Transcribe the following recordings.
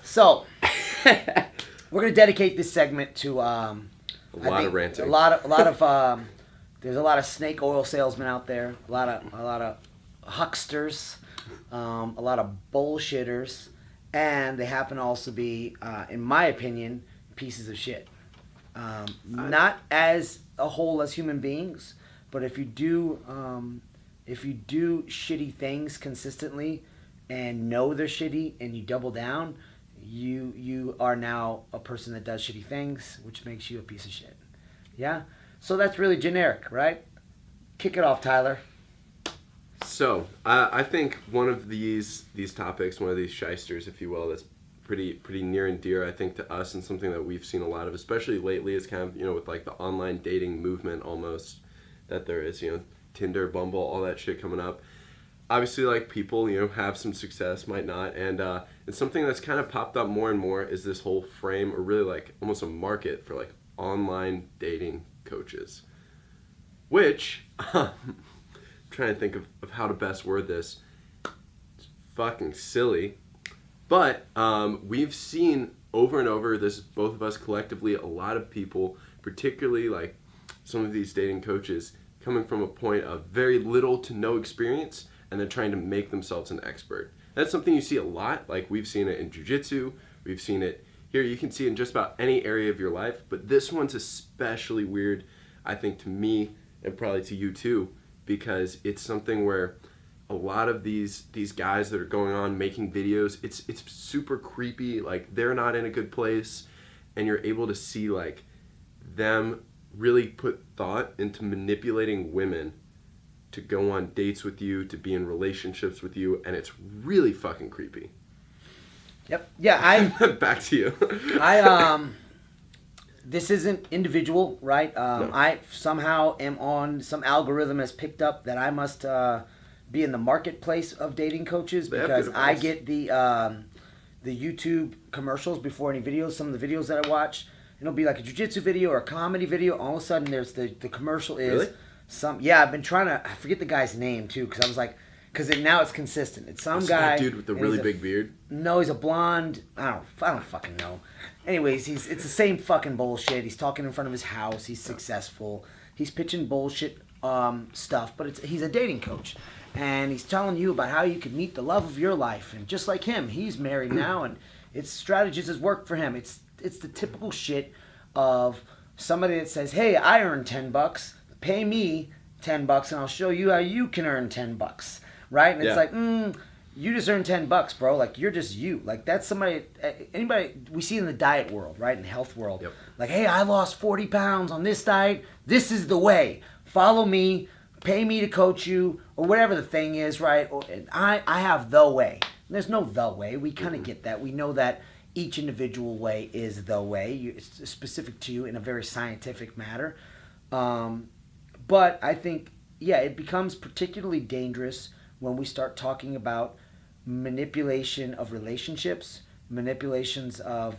So we're gonna dedicate this segment to a lot of ranting. A lot of there's a lot of snake oil salesmen out there. A lot of hucksters. A lot of bullshitters, and they happen to also be, in my opinion, pieces of shit. Not as a whole as human beings, but if you do shitty things consistently and know they're shitty and you double down, you are now a person that does shitty things, which makes you a piece of shit. Yeah? So that's really generic, right? Kick it off, Tyler. So, I think one of these topics, one of these shysters, if you will, that's pretty near and dear, I think, to us, and something that we've seen a lot of, especially lately, is kind of, with like the online dating movement almost that there is, Tinder, Bumble, all that shit coming up. Obviously, like, people, have some success, might not, and it's something that's kind of popped up more and more is this whole frame, or really like almost a market for like online dating coaches, which... trying to think of how to best word this. It's fucking silly. But we've seen over and over, this, both of us collectively, a lot of people, particularly like some of these dating coaches, coming from a point of very little to no experience, and they're trying to make themselves an expert. That's something you see a lot. Like, we've seen it in jiu-jitsu, we've seen it here, you can see it in just about any area of your life, but this one's especially weird, I think, to me, and probably to you too, because it's something where a lot of these guys that are going on making videos, it's super creepy, like they're not in a good place, and you're able to see like them really put thought into manipulating women to go on dates with you, to be in relationships with you, and it's really fucking creepy. Yep. Yeah, Back to you. This isn't individual, right? No. I somehow am on some algorithm has picked up that I must be in the marketplace of dating coaches because I get the YouTube commercials before any videos. Some of the videos that I watch, it'll be like a jiu-jitsu video or a comedy video. All of a sudden, there's the commercial is Really? I've been trying to, I forget the guy's name too, because I was like, because now it's consistent. It's some guy. That dude with the really big beard? No, he's a blonde. I don't fucking know. Anyways, it's the same fucking bullshit. He's talking in front of his house. He's successful. He's pitching bullshit stuff, but he's a dating coach. And he's telling you about how you can meet the love of your life. And just like him, he's married now, and its strategies has worked for him. It's the typical shit of somebody that says, hey, I earn $10. Pay me $10 and I'll show you how you can earn $10. Right? And it's like, you just earned $10, bro. Like, you're just you. Like, that's anybody we see in the diet world, right? In the health world. Yep. Like, hey, I lost 40 pounds on this diet. This is the way. Follow me. Pay me to coach you. Or whatever the thing is, right? I have the way. There's no the way. We kind of get that. We know that each individual way is the way. It's specific to you in a very scientific matter. But I think, it becomes particularly dangerous when we start talking about manipulation of relationships, manipulations of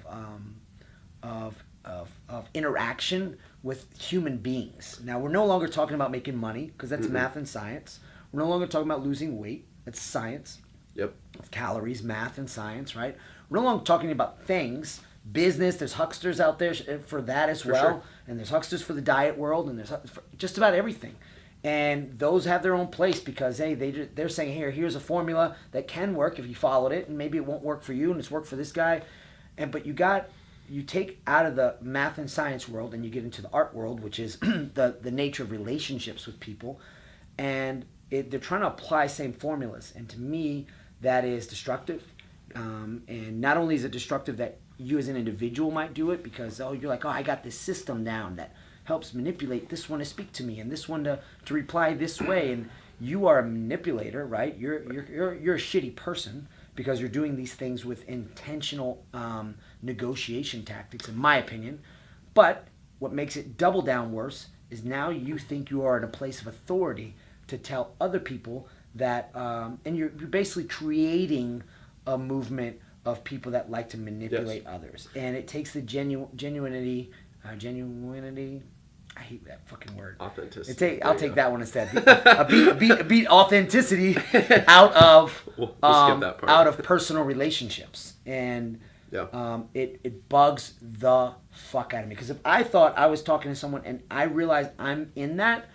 interaction with human beings. Now, we're no longer talking about making money, because that's math and science. We're no longer talking about losing weight. That's science. Yep. Calories, math, and science, right? We're no longer talking about things, business. There's hucksters out there for that as well. Sure. And there's hucksters for the diet world, and there's for just about everything. And those have their own place because, hey, they're saying, here's a formula that can work if you followed it, and maybe it won't work for you, and it's worked for this guy. But you take out of the math and science world, and you get into the art world, which is the nature of relationships with people, and they're trying to apply same formulas. And to me, that is destructive. And not only is it destructive that you as an individual might do it because, you're like, I got this system down that helps manipulate this one to speak to me and this one to reply this way, and you are a manipulator, right? You're a shitty person because you're doing these things with intentional negotiation tactics, in my opinion. But what makes it double down worse is now you think you are in a place of authority to tell other people that, and you're basically creating a movement of people that like to manipulate others, and it takes the genuinity. I hate that fucking word. Authenticity. I'll take that one instead. Beat authenticity out of we'll skip that part. out of personal relationships, and It bugs the fuck out of me. Because if I thought I was talking to someone and I realized I'm in that,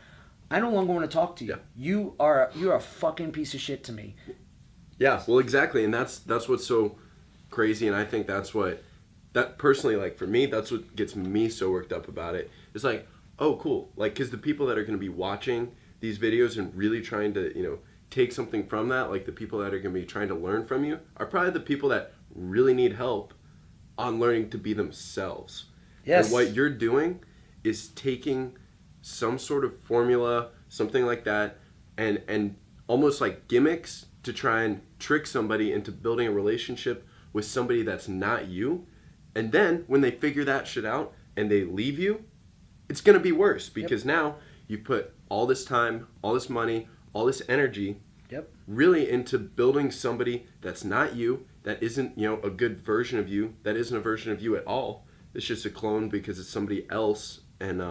I no longer want to talk to you. Yeah. You're a fucking piece of shit to me. Yeah, well, exactly, and that's what's so crazy, and I think that personally, like, for me, that's what gets me so worked up about it. It's like, oh, cool, like, because the people that are going to be watching these videos and really trying to, take something from that, like the people that are going to be trying to learn from you, are probably the people that really need help on learning to be themselves. Yes. And what you're doing is taking some sort of formula, something like that, and almost like gimmicks to try and trick somebody into building a relationship with somebody that's not you. And then when they figure that shit out and they leave you, it's going to be worse because now you put all this time, all this money, all this energy really into building somebody that's not you, that isn't, a good version of you, that isn't a version of you at all. It's just a clone because it's somebody else and,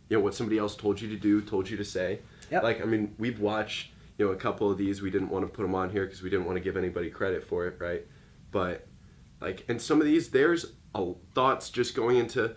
what somebody else told you to do, told you to say. Yep. Like, I mean, we've watched, a couple of these. We didn't want to put them on here because we didn't want to give anybody credit for it, right? But, like, and some of these, there's thoughts just going into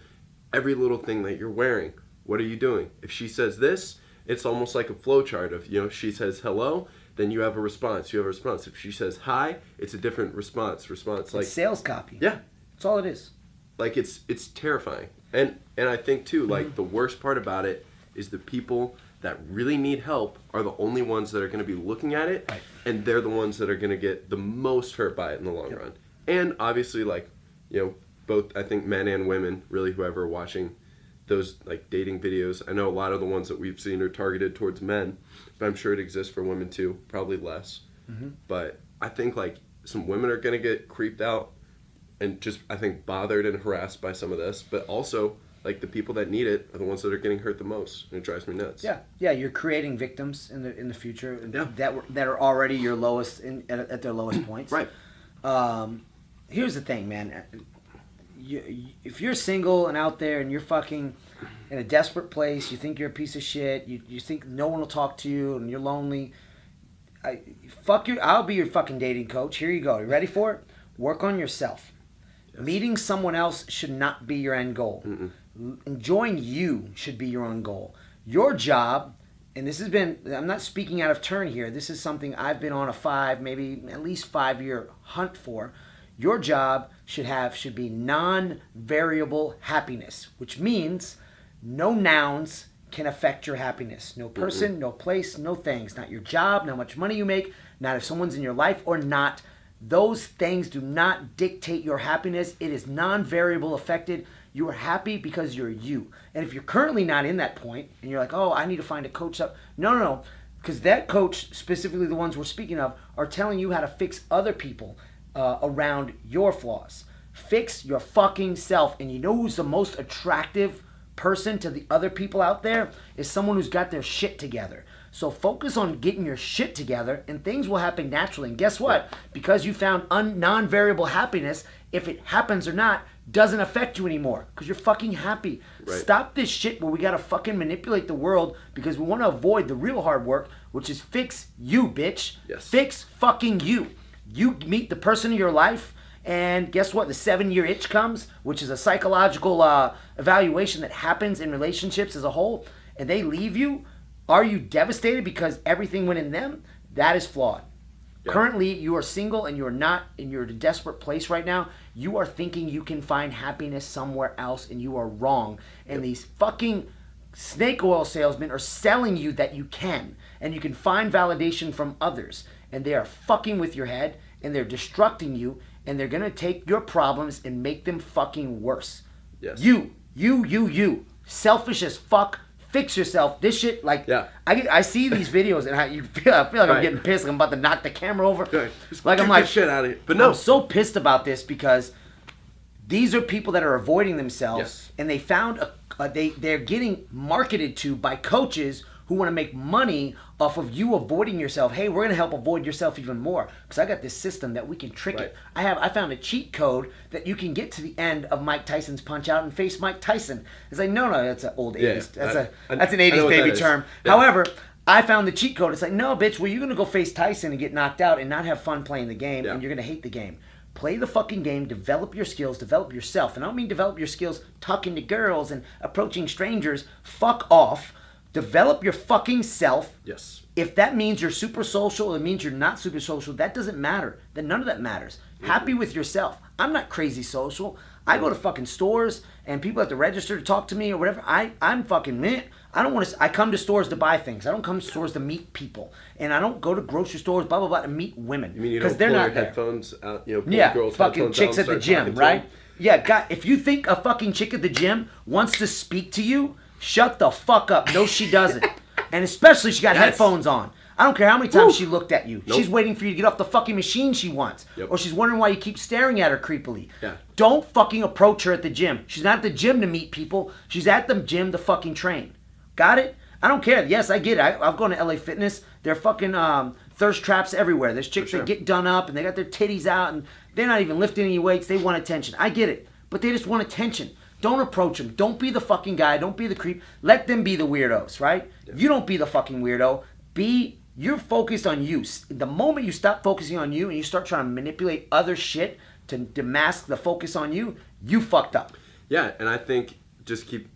every little thing that you're wearing. What are you doing? If she says this, it's almost like a flow chart of, she says hello, then you have a response. You have a response. If she says hi, it's a different response. Like it's sales copy. Yeah. That's all it is. Like, it's terrifying. And I think, too, like, the worst part about it is the people that really need help are the only ones that are going to be looking at it, and they're the ones that are going to get the most hurt by it in the long run. And obviously, like, both, I think, men and women, really, whoever are watching those, like, dating videos. I know a lot of the ones that we've seen are targeted towards men, but I'm sure it exists for women, too. Probably less. But I think, like, some women are going to get creeped out and just, I think, bothered and harassed by some of this, but also, like, the people that need it are the ones that are getting hurt the most, and it drives me nuts. Yeah, you're creating victims in the future that are already your lowest at their lowest points. Right. Here's the thing, man. If you're single and out there and you're fucking in a desperate place, you think you're a piece of shit, you think no one will talk to you, and you're lonely. I'll be your fucking dating coach. Here you go. You ready for it? Work on yourself. Yes. Meeting someone else should not be your end goal. Enjoying you should be your own goal. Your job, and this has been, I'm not speaking out of turn here, this is something I've been on maybe at least 5-year hunt for. Your job should be non-variable happiness, which means no nouns can affect your happiness. No person, no place, no things. Not your job, not how much money you make, not if someone's in your life or not. Those things do not dictate your happiness. It is non-variable affected. You are happy because you're you. And if you're currently not in that point, and you're like, oh, I need to find a coach up. No. Because that coach, specifically the ones we're speaking of, are telling you how to fix other people around your flaws. Fix your fucking self. And you know who's the most attractive person to the other people out there? Is someone who's got their shit together. So focus on getting your shit together and things will happen naturally. And guess what? Because you found non-variable happiness, if it happens or not, doesn't affect you anymore because you're fucking happy. Right. Stop this shit where we gotta fucking manipulate the world because we want to avoid the real hard work, which is fix you, bitch. Yes. Fix fucking you. You meet the person of your life, and guess what? The 7-year itch comes, which is a psychological evaluation that happens in relationships as a whole, and they leave you. Are you devastated because everything went in them? That is flawed. Yeah. Currently, you are single and you're in a desperate place right now. You are thinking you can find happiness somewhere else, and you are wrong. And these fucking snake oil salesmen are selling you that you can. And you can find validation from others. And they are fucking with your head, and they're destructing you, and they're going to take your problems and make them fucking worse. Yes. You. Selfish as fuck. Fix yourself. This shit, like, I see these videos and I feel like I'm getting pissed. Like I'm about to knock the camera over. Good. Like I'm like, shit out of it. But no, I'm so pissed about this because these are people that are avoiding themselves, and they found they're getting marketed to by coaches who want to make money off of you avoiding yourself. Hey, we're gonna help avoid yourself even more because I got this system that we can trick it. I found a cheat code that you can get to the end of Mike Tyson's Punch Out and face Mike Tyson. It's like no, that's an old 80s. That's an 80s baby term. Yeah. However, I found the cheat code. It's like no, bitch. Well, you're gonna go face Tyson and get knocked out and not have fun playing the game, and you're gonna hate the game. Play the fucking game, develop your skills, develop yourself. And I don't mean develop your skills talking to girls and approaching strangers. Fuck off. Develop your fucking self. Yes. If that means you're super social, it means you're not super social, that doesn't matter. Then none of that matters. Happy with yourself. I'm not crazy social. I go to fucking stores and people have to register to talk to me or whatever. I'm fucking meh. I don't want to. I come to stores to buy things. I don't come to stores to meet people, and I don't go to grocery stores, blah blah blah, to meet women. You mean you don't they're pull not your there. headphones out? You know, pull Yeah, girls' fucking headphones chicks out at and the start gym, talking to right? them? Yeah, God, if you think a fucking chick at the gym wants to speak to you, shut the fuck up. No, she doesn't. And especially she got headphones on. I don't care how many times she looked at you. Nope. She's waiting for you to get off the fucking machine she wants. Yep. Or she's wondering why you keep staring at her creepily. Yeah. Don't fucking approach her at the gym. She's not at the gym to meet people. She's at the gym to fucking train. Got it? I don't care. Yes, I get it. I've gone to LA Fitness. There are fucking thirst traps everywhere. There's chicks that get done up and they got their titties out and they're not even lifting any weights. They want attention. I get it. But they just want attention. Don't approach them. Don't be the fucking guy. Don't be the creep. Let them be the weirdos, right? Yeah. You don't be the fucking weirdo. You're focused on you. The moment you stop focusing on you and you start trying to manipulate other shit to mask the focus on you, you fucked up. Yeah, and I think just keep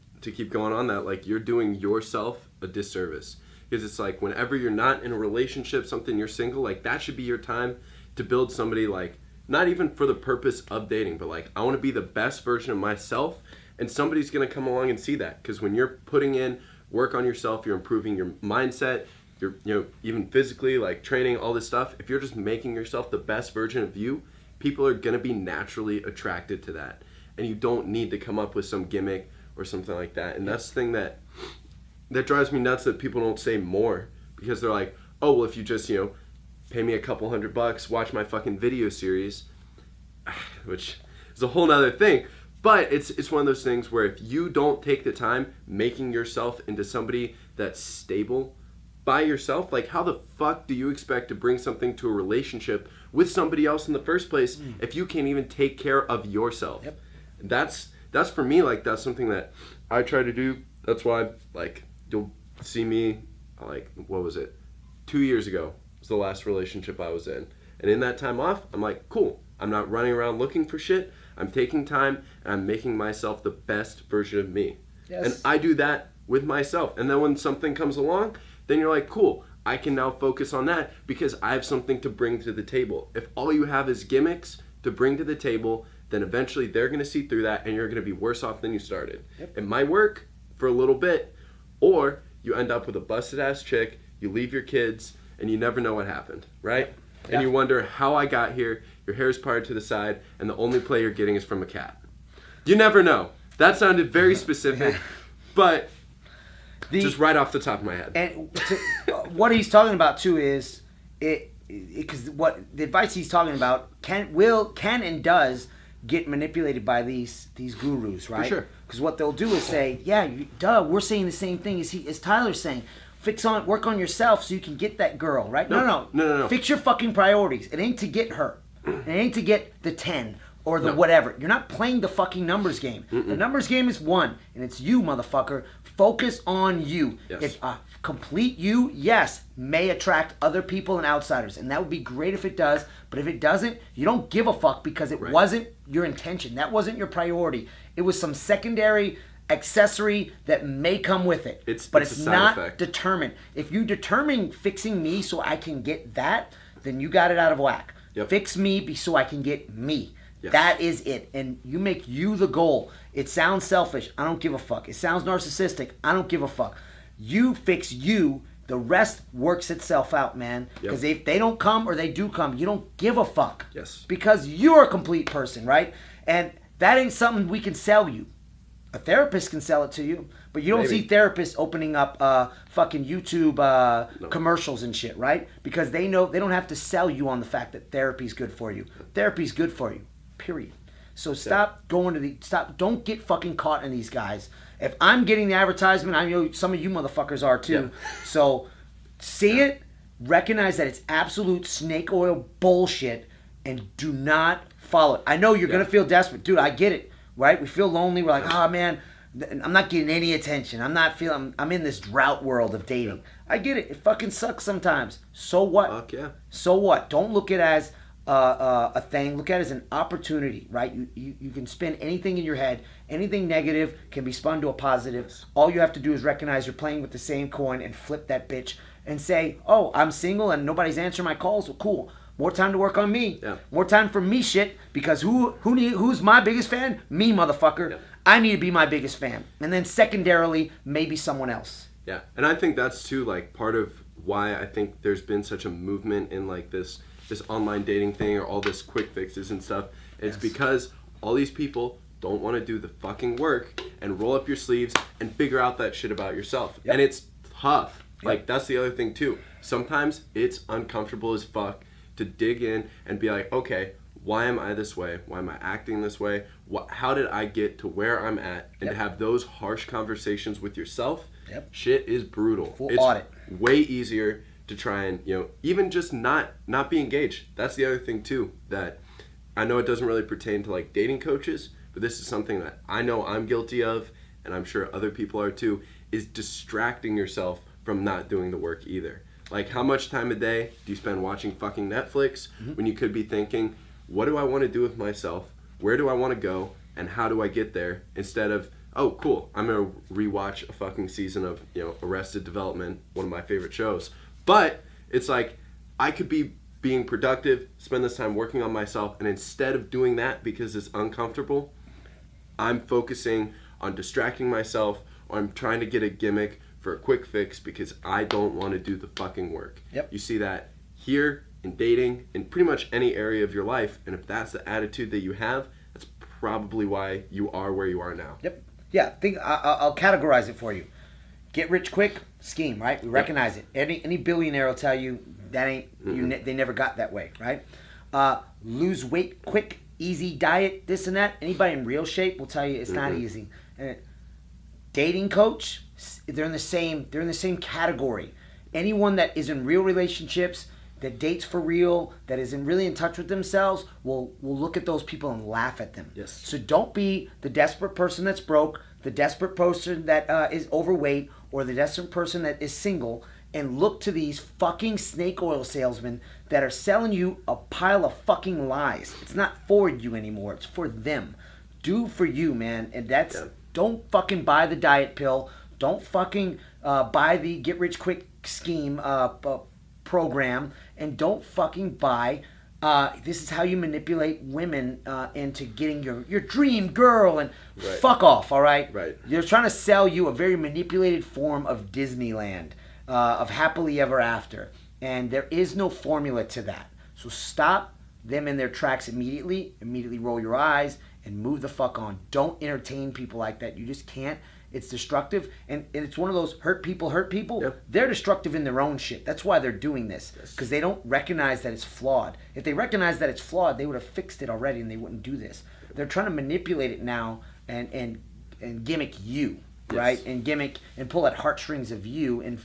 going on that, like, you're doing yourself a disservice. Because it's like, whenever you're not in a relationship, something, you're single, like, that should be your time to build somebody, like, not even for the purpose of dating, but like, I want to be the best version of myself, and somebody's going to come along and see that. Because when you're putting in work on yourself, you're improving your mindset, you're, you know, even physically, like training, all this stuff, if you're just making yourself the best version of you, people are going to be naturally attracted to that. And you don't need to come up with some gimmick or something like that. And that's the thing that drives me nuts, that people don't say more, because they're like, oh, well, if you just, you know, pay me a couple $100, watch my fucking video series, which is a whole nother thing. But it's one of those things where if you don't take the time making yourself into somebody that's stable by yourself, like, how the fuck do you expect to bring something to a relationship with somebody else in the first place if you can't even take care of yourself? Yep. That's for me, like, that's something that I try to do. That's why, like, you'll see me, like, what was it? 2 years ago was the last relationship I was in. And in that time off, I'm like, cool. I'm not running around looking for shit. I'm taking time and I'm making myself the best version of me. Yes. And I do that with myself. And then when something comes along, then you're like, cool, I can now focus on that because I have something to bring to the table. If all you have is gimmicks to bring to the table, then eventually they're going to see through that and you're going to be worse off than you started. Yep. It might work for a little bit, or you end up with a busted ass chick, you leave your kids, and you never know what happened, right? Yeah. And you wonder how I got here, your hair's parted to the side, and the only play you're getting is from a cat. You never know. That sounded very specific, but just right off the top of my head. And what he's talking about too is because what the advice he's talking about can and does get manipulated by these gurus, right? For sure. Because what they'll do is say, yeah, we're saying the same thing as Tyler's saying. Work on yourself so you can get that girl, right? No. Fix your fucking priorities. It ain't to get her. It ain't to get the 10 or the whatever. You're not playing the fucking numbers game. The numbers game is one, and it's you, motherfucker. Focus on you. Yes. If complete you, yes, may attract other people and outsiders, and that would be great if it does. But if it doesn't, you don't give a fuck because it wasn't your intention. That wasn't your priority. It was some secondary accessory that may come with it. It's not effect. Determined. If you determine fixing me so I can get that, then you got it out of whack. Yep. Fix me so I can get me. Yes. That is it. And you make you the goal. It sounds selfish. I don't give a fuck. It sounds narcissistic. I don't give a fuck. You fix you. The rest works itself out, man. Because if they don't come or they do come, you don't give a fuck. Yes. Because you're a complete person, right? And that ain't something we can sell you. A therapist can sell it to you, but you don't see therapists opening up fucking YouTube commercials and shit, right? Because they know they don't have to sell you on the fact that therapy's good for you. Therapy's good for you, period. So stop going to don't get fucking caught in these guys. If I'm getting the advertisement, I know some of you motherfuckers are too. Yeah. So see it, recognize that it's absolute snake oil bullshit, and do not follow it. I know you're gonna feel desperate, dude. I get it. Right? We feel lonely. We're like, oh man, I'm not getting any attention. I'm in this drought world of dating. I get it. It fucking sucks sometimes. So what? Fuck yeah. So what? Don't look at it as a thing. Look at it as an opportunity, right? You can spin anything in your head. Anything negative can be spun to a positive. All you have to do is recognize you're playing with the same coin and flip that bitch and say, oh, I'm single and nobody's answering my calls. Well, cool. More time to work on me. Yeah. More time for me shit. Because who's my biggest fan? Me, motherfucker. Yeah. I need to be my biggest fan. And then secondarily, maybe someone else. Yeah. And I think that's too, like, part of why I think there's been such a movement in, like, this online dating thing or all this quick fixes and stuff. It's because all these people don't want to do the fucking work and roll up your sleeves and figure out that shit about yourself. Yep. And it's tough. Yep. Like, that's the other thing too. Sometimes it's uncomfortable as fuck to dig in and be like, okay, why am I this way? Why am I acting this way? How did I get to where I'm at? And to have those harsh conversations with yourself, shit is brutal. Full audit. Way easier to try and, even just not be engaged. That's the other thing too, that I know it doesn't really pertain to like dating coaches, but this is something that I know I'm guilty of, and I'm sure other people are too, is distracting yourself from not doing the work either. Like, how much time a day do you spend watching fucking Netflix when you could be thinking, what do I want to do with myself? Where do I want to go? And how do I get there? Instead of, oh, cool, I'm going to rewatch a fucking season of, Arrested Development, one of my favorite shows. But it's like, I could be being productive, spend this time working on myself, and instead of doing that because it's uncomfortable, I'm focusing on distracting myself, or I'm trying to get a gimmick for a quick fix because I don't want to do the fucking work. Yep. You see that here in dating, in pretty much any area of your life, and if that's the attitude that you have, that's probably why you are where you are now. Yep. Yeah, I'll categorize it for you. Get rich quick, scheme, right? We recognize it. Any billionaire will tell you that ain't they never got that way, right? Lose weight quick, easy diet, this and that. Anybody in real shape will tell you it's not easy. Dating coach, they're in the same category. Anyone that is in real relationships, that dates for real, that isn't really in touch with themselves, will look at those people and laugh at them. Yes. So don't be the desperate person that's broke, the desperate person that is overweight, or the desperate person that is single, and look to these fucking snake oil salesmen that are selling you a pile of fucking lies. It's not for you anymore. It's for them. Do for you, man. And that's... Yeah. Don't fucking buy the diet pill. Don't fucking buy the get rich quick scheme program. And don't fucking buy... this is how you manipulate women into getting your dream girl, and fuck off, all right? Right. They're trying to sell you a very manipulated form of Disneyland, of happily ever after. And there is no formula to that. So stop them in their tracks immediately roll your eyes, and move the fuck on. Don't entertain people like that. You just can't. It's destructive, and it's one of those hurt people. Yep. They're destructive in their own shit. That's why they're doing this, because they don't recognize that it's flawed. If they recognize that it's flawed, they would have fixed it already, and they wouldn't do this. They're trying to manipulate it now and gimmick you, right? And gimmick and pull at heartstrings of you. And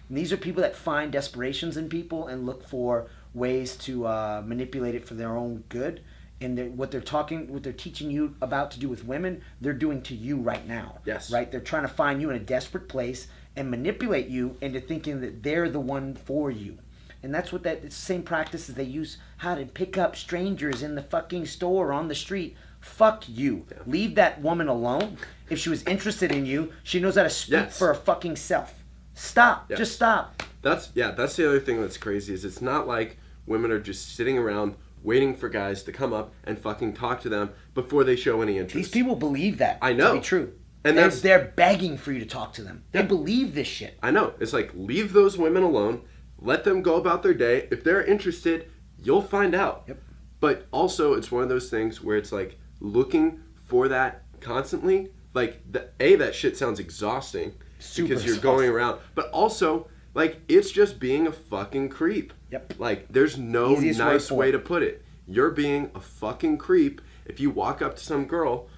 these are people that find desperations in people and look for ways to manipulate it for their own good. And what they're teaching you about to do with women, they're doing to you right now. Yes. Right? They're trying to find you in a desperate place and manipulate you into thinking that they're the one for you. And that's what that same practices they use how to pick up strangers in the fucking store or on the street. Fuck you. Yeah. Leave that woman alone. If she was interested in you, she knows how to speak for her fucking self. Stop. Yeah. Just stop. That's the other thing that's crazy is it's not like women are just sitting around waiting for guys to come up and fucking talk to them before they show any interest. These people believe that I know. to be true. And they're begging for you to talk to them. They believe this shit. I know. It's like, leave those women alone. Let them go about their day. If they're interested, you'll find out. Yep. But also, it's one of those things where it's like, looking for that constantly, like, that shit sounds exhausting. Super because you're going around. But also, like, it's just being a fucking creep. Yep. Like, there's no Easiest nice way to put it. You're being a fucking creep if you walk up to some girl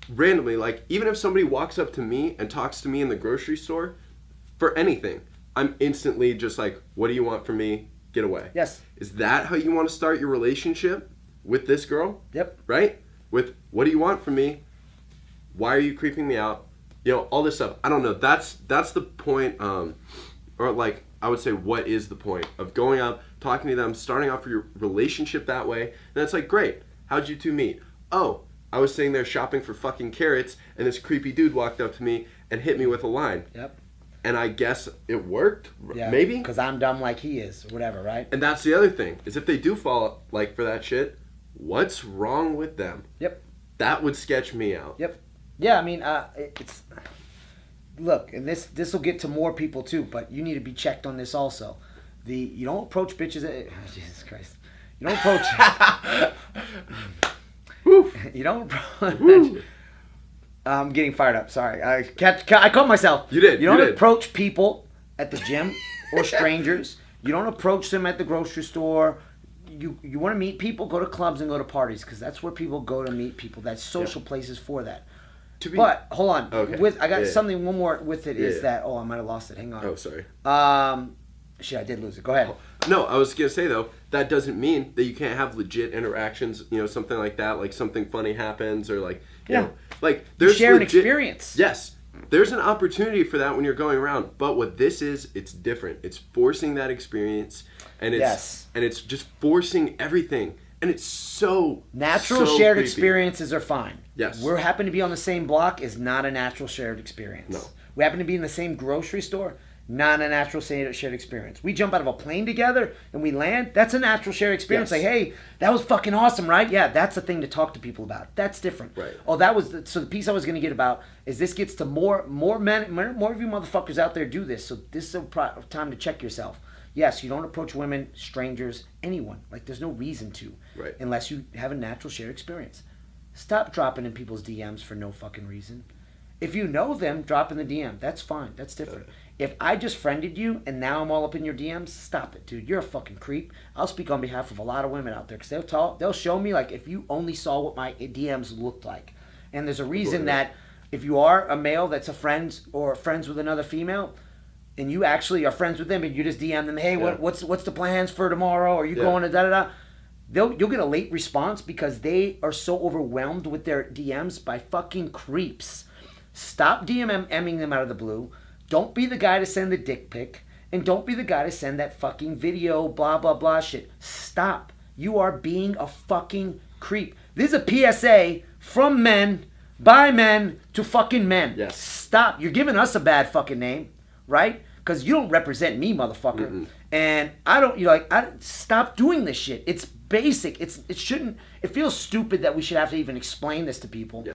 randomly. Like, even if somebody walks up to me and talks to me in the grocery store for anything, I'm instantly just like, what do you want from me? Get away. Yes. Is that how you want to start your relationship with this girl? Yep. Right? With, what do you want from me? Why are you creeping me out? All this stuff. I don't know. That's the point, or like, I would say, what is the point of going up talking to them, starting off your relationship that way. And it's like, great, how'd you two meet? Oh, I was sitting there shopping for fucking carrots, and this creepy dude walked up to me and hit me with a line. Yep. And I guess it worked, Yeah, maybe? because I'm dumb like he is, whatever, right? And that's the other thing, is if they do fall like for that shit, what's wrong with them? Yep. That would sketch me out. Yep. Yeah, I mean, it's... Look, and this will get to more people too, but you need to be checked on this also. You don't approach bitches... Jesus Christ. You don't approach... You don't approach... I'm getting fired up. Sorry, I caught myself. You did. You don't you did. approach people at the gym or strangers. You don't approach them at the grocery store. You want to meet people, go to clubs and go to parties because that's where people go to meet people. That's social places for that. But hold on. Okay. I got something. One more with it is that. Oh, I might have lost it. Hang on. Oh, sorry. Shit, I did lose it. Go ahead. No, I was gonna say though, that doesn't mean that you can't have legit interactions. You know, something like that, like something funny happens, or like you know, like there's share an legit, experience. Yes, there's an opportunity for that when you're going around. But what this is, it's different. It's forcing that experience, and it's just forcing everything, and it's so natural so shared creepy. experiences are fine. Yes, we're happen to be on the same block is not a natural shared experience. No, we happen to be in the same grocery store. Not a natural shared experience. We jump out of a plane together and we land. That's a natural shared experience. Yes. Like, hey, that was fucking awesome, right? Yeah, that's the thing to talk to people about. That's different. Right. Oh, so the piece I was going to get about is this gets to more men, more of you motherfuckers out there do this. So this is a time to check yourself. Yes, you don't approach women, strangers, anyone. Like, there's no reason to. Right. Unless you have a natural shared experience. Stop dropping in people's DMs for no fucking reason. If you know them, drop in the DM. That's fine. That's different. If I just friended you and now I'm all up in your DMs, stop it, dude. You're a fucking creep. I'll speak on behalf of a lot of women out there because they'll show me, like, if you only saw what my DMs looked like. And there's a reason that if you are a male that's a friend or friends with another female and you actually are friends with them and you just DM them, hey, what's the plans for tomorrow? Are you going to da-da-da? You'll get a late response because they are so overwhelmed with their DMs by fucking creeps. Stop DMing them out of the blue. Don't be the guy to send the dick pic. And don't be the guy to send that fucking video, blah, blah, blah shit. Stop. You are being a fucking creep. This is a PSA from men, by men, to fucking men. Yes. Stop. You're giving us a bad fucking name, right? Because you don't represent me, motherfucker. Mm-mm. And stop doing this shit. It's basic. It feels stupid that we should have to even explain this to people. Yeah.